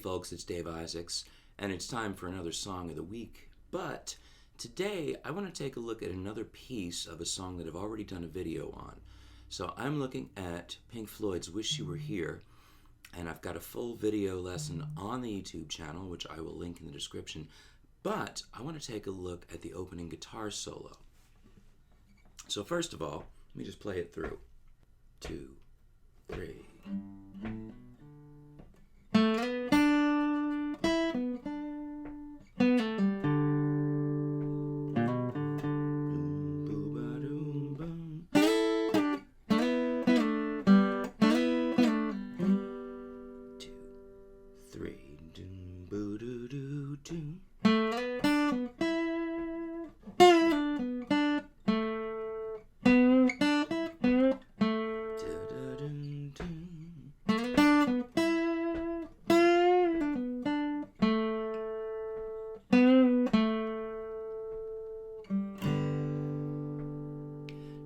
folks, it's Dave Isaacs, and it's time for another Song of the Week. But today, I want to take a look at another piece of a song that I've already done a video on. So I'm looking at Pink Floyd's Wish You Were Here, and I've got a full video lesson on the YouTube channel, which I will link in the description. But I want to take a look at the opening guitar solo. So first of all, let me just play it through. 2, 3.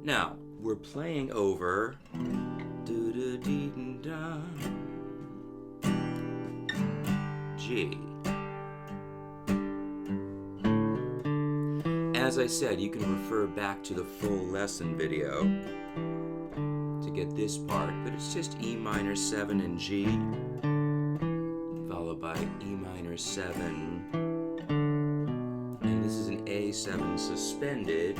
Now, we're playing over G. As I said, you can refer back to the full lesson video to get this part, but it's just E minor 7 and G, followed by E minor 7, and this is an A7 suspended.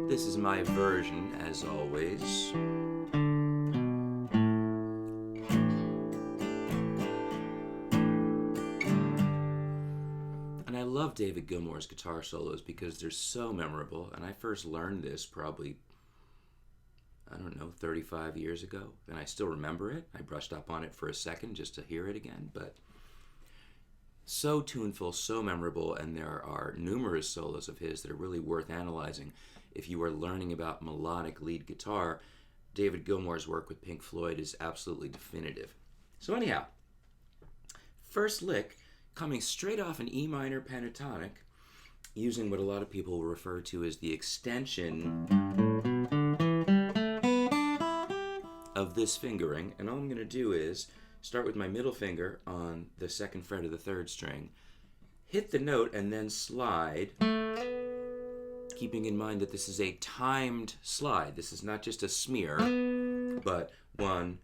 This is my version, as always. And I love David Gilmour's guitar solos because they're so memorable, and I first learned this probably, 35 years ago, and I still remember it. I brushed up on it for a second just to hear it again, but so tuneful, so memorable, and there are numerous solos of his that are really worth analyzing. If you are learning about melodic lead guitar, David Gilmour's work with Pink Floyd is absolutely definitive. So anyhow, first lick, coming straight off an E minor pentatonic, using what a lot of people will refer to as the extension of this fingering. And all I'm going to do is start with my middle finger on the 2nd fret of the 3rd string, hit the note, and then slide, keeping in mind that this is a timed slide. This is not just a smear, but 1,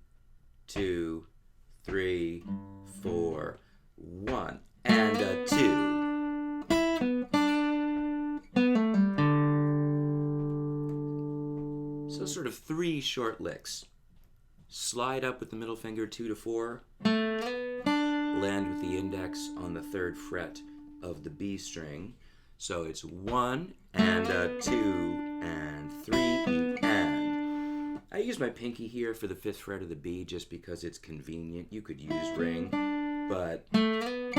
2, 3, 4, 1, and a 2. So sort of 3 short licks. Slide up with the middle finger 2 to 4, land with the index on the 3rd fret of the B string. So it's 1 and a 2 and 3 and. I use my pinky here for the 5th fret of the B just because it's convenient. You could use ring, but if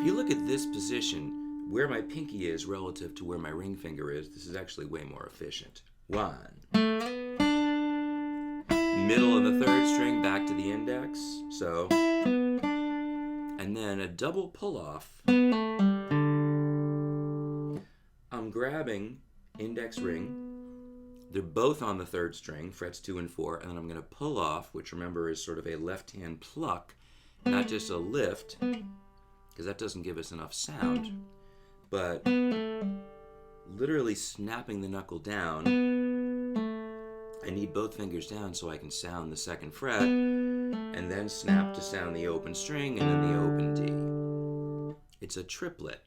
you look at this position, where my pinky is relative to where my ring finger is, this is actually way more efficient. 1. Middle of the 3rd string back to the index, so, and then a double pull-off. I'm grabbing index ring. They're both on the 3rd string, frets 2 and 4, and then I'm going to pull off, which remember is sort of a left-hand pluck, not just a lift, because that doesn't give us enough sound, but literally snapping the knuckle down. I need both fingers down so I can sound the 2nd fret, and then snap to sound the open string and then the open D. It's a triplet.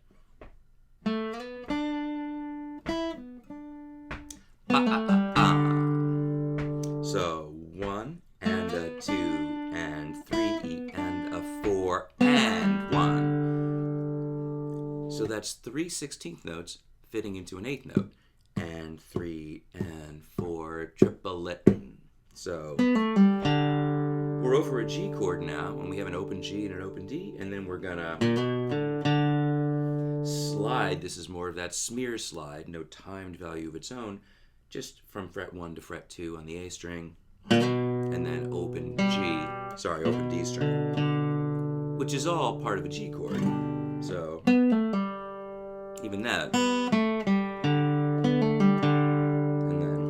So 1 and a 2 and 3 and a 4 and 1. So that's 3 16th notes fitting into an 8th note. And 3 and 4 triplet. So we're over a G chord now, and we have an open G and an open D, and then we're gonna slide. This is more of that smear slide, no timed value of its own, just from fret 1 to fret 2 on the A string, and then open D string, which is all part of a G chord. So even that. And then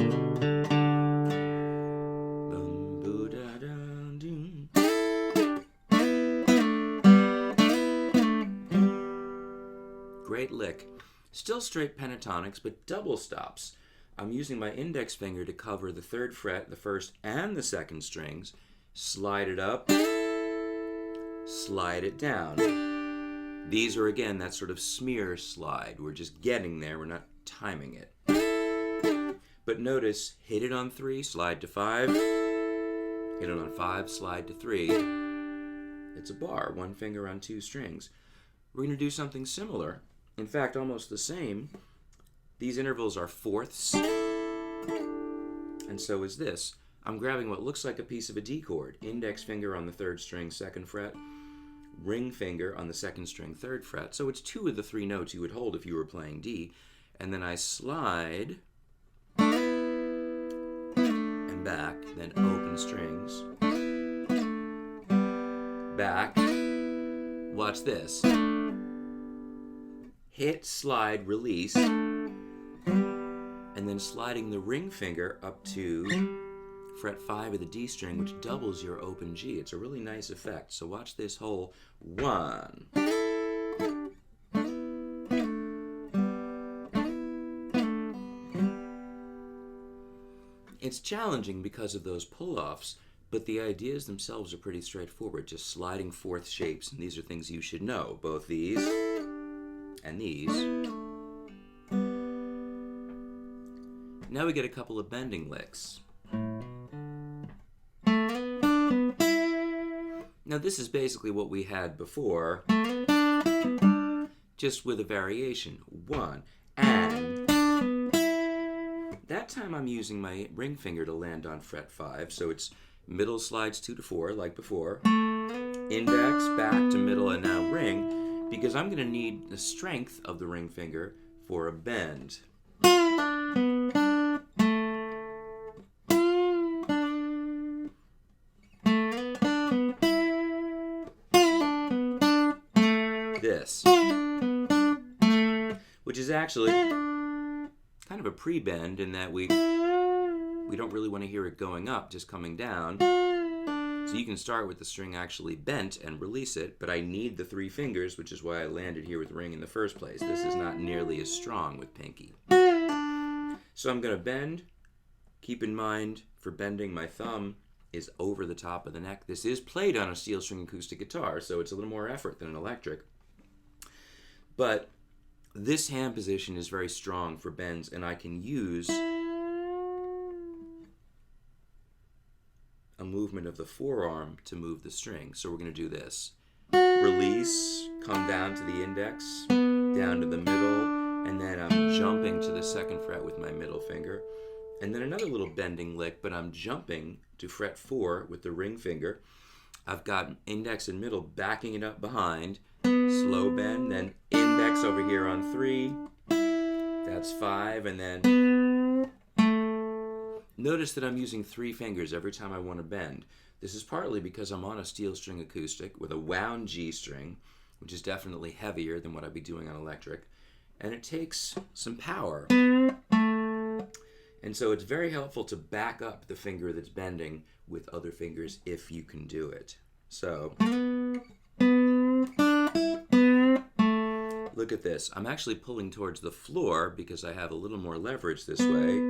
great lick. Still straight pentatonics, but double stops. I'm using my index finger to cover the 3rd fret, the 1st and the 2nd strings. Slide it up, slide it down. These are, again, that sort of smear slide. We're just getting there, we're not timing it. But notice, hit it on 3, slide to 5, hit it on 5, slide to 3. It's a bar, 1 finger on 2 strings. We're going to do something similar. In fact, almost the same. These intervals are fourths, and so is this. I'm grabbing what looks like a piece of a D chord. Index finger on the 3rd string, 2nd fret. Ring finger on the 2nd string, 3rd fret. So it's 2 of the 3 notes you would hold if you were playing D. And then I slide and back, then open strings. Back. Watch this. Hit, slide, release, and then sliding the ring finger up to fret 5 of the D string, which doubles your open G. It's a really nice effect. So watch this whole 1. It's challenging because of those pull-offs, but the ideas themselves are pretty straightforward, just sliding 4th shapes, and these are things you should know, both these and these. Now we get a couple of bending licks. Now this is basically what we had before, just with a variation. 1, and. That time I'm using my ring finger to land on fret 5, so it's middle slides 2 to 4 like before, index, back to middle, and now ring, because I'm going to need the strength of the ring finger for a bend. This, which is actually kind of a pre-bend in that we don't really want to hear it going up, just coming down. So you can start with the string actually bent and release it, but I need the 3 fingers, which is why I landed here with ring in the first place. This is not nearly as strong with pinky. So I'm going to bend. Keep in mind, for bending, my thumb is over the top of the neck. This is played on a steel string acoustic guitar, so it's a little more effort than an electric. But this hand position is very strong for bends, and I can use a movement of the forearm to move the string. So we're going to do this. Release, come down to the index, down to the middle, and then I'm jumping to the 2nd fret with my middle finger. And then another little bending lick, but I'm jumping to fret 4 with the ring finger. I've got index and middle backing it up behind. Slow bend, then index over here on 3. That's 5, and then notice that I'm using 3 fingers every time I want to bend. This is partly because I'm on a steel string acoustic with a wound G string, which is definitely heavier than what I'd be doing on electric, and it takes some power. And so it's very helpful to back up the finger that's bending with other fingers if you can do it. So look at this. I'm actually pulling towards the floor because I have a little more leverage this way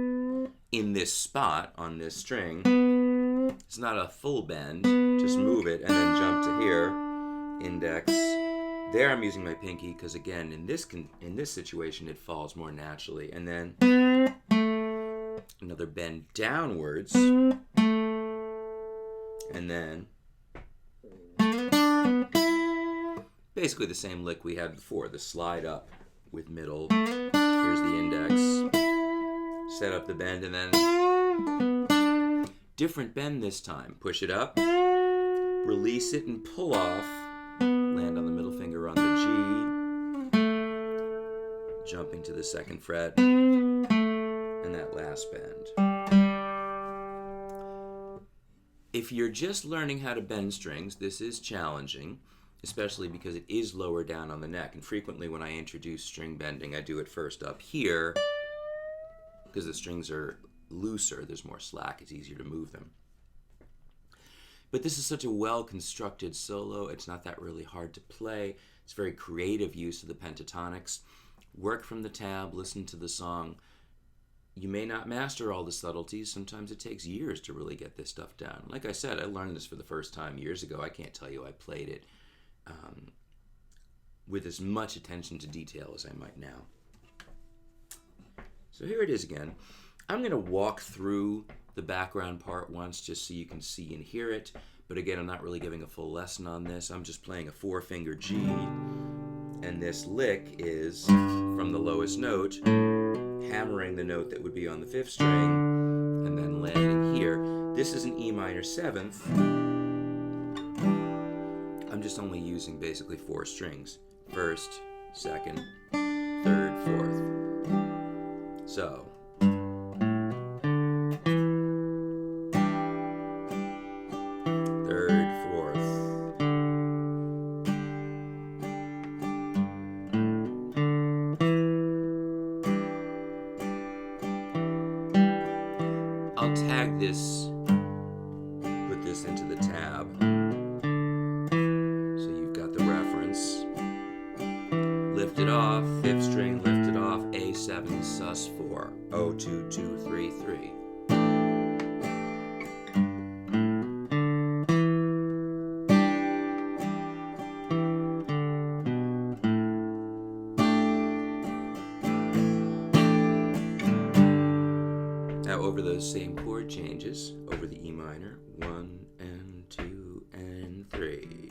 in this spot on this string. It's not a full bend. Just move it and then jump to here. Index. There I'm using my pinky because, again, in this situation it falls more naturally. And then another bend downwards. And then basically the same lick we had before, the slide up with middle. Here's the index. Set up the bend, and then different bend this time. Push it up, release it, and pull off. Land on the middle finger on the G. Jumping to the 2nd fret, and that last bend. If you're just learning how to bend strings, this is challenging, especially because it is lower down on the neck. And frequently when I introduce string bending, I do it first up here because the strings are looser, there's more slack, it's easier to move them. But this is such a well-constructed solo, it's not that really hard to play. It's very creative use of the pentatonics. Work from the tab, listen to the song. You may not master all the subtleties. Sometimes it takes years to really get this stuff down. Like I said, I learned this for the first time years ago. I can't tell you I played it with as much attention to detail as I might now. So here it is again. I'm going to walk through the background part once just so you can see and hear it. But again, I'm not really giving a full lesson on this. I'm just playing a 4-finger G. And this lick is from the lowest note, hammering the note that would be on the 5th string, and then landing here. This is an E minor 7th. I'm just only using basically 4 strings. 1st, 2nd, 3rd, 4th. So. I'll tag this, put this into the tab, so you've got the reference. Lift it off, 5th string, lift it off, A7, sus4, O2, 2, 3, 3. Now over those same chord changes, over the E minor, 1 and 2 and 3.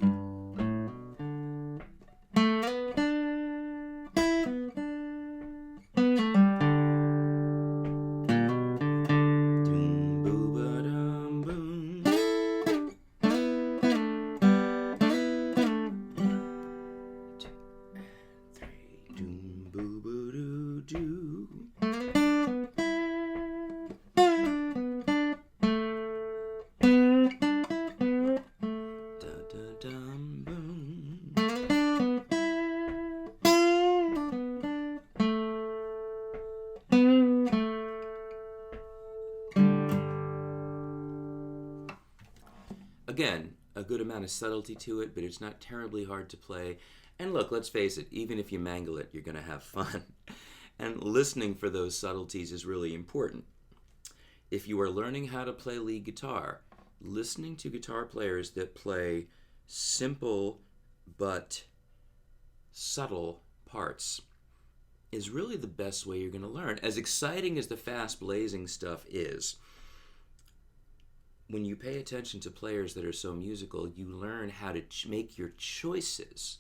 Doom boo ba dum boom. 2 and 3. Doom boo boo doo doo. Again, a good amount of subtlety to it, but it's not terribly hard to play. And look, let's face it, even if you mangle it, you're going to have fun. And listening for those subtleties is really important. If you are learning how to play lead guitar, listening to guitar players that play simple but subtle parts is really the best way you're going to learn. As exciting as the fast blazing stuff is, when you pay attention to players that are so musical, you learn how to make your choices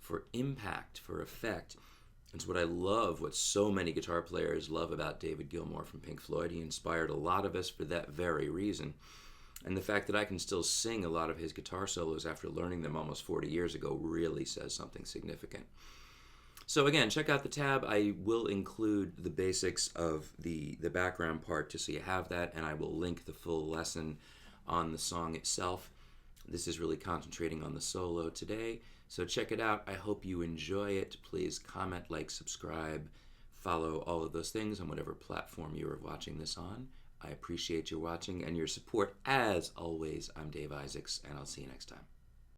for impact, for effect. It's what I love, what so many guitar players love about David Gilmour from Pink Floyd. He inspired a lot of us for that very reason. And the fact that I can still sing a lot of his guitar solos after learning them almost 40 years ago really says something significant. So again, check out the tab. I will include the basics of the background part just so you have that, and I will link the full lesson on the song itself. This is really concentrating on the solo today, so check it out. I hope you enjoy it. Please comment, like, subscribe, follow all of those things on whatever platform you are watching this on. I appreciate your watching and your support. As always, I'm Dave Isaacs, and I'll see you next time.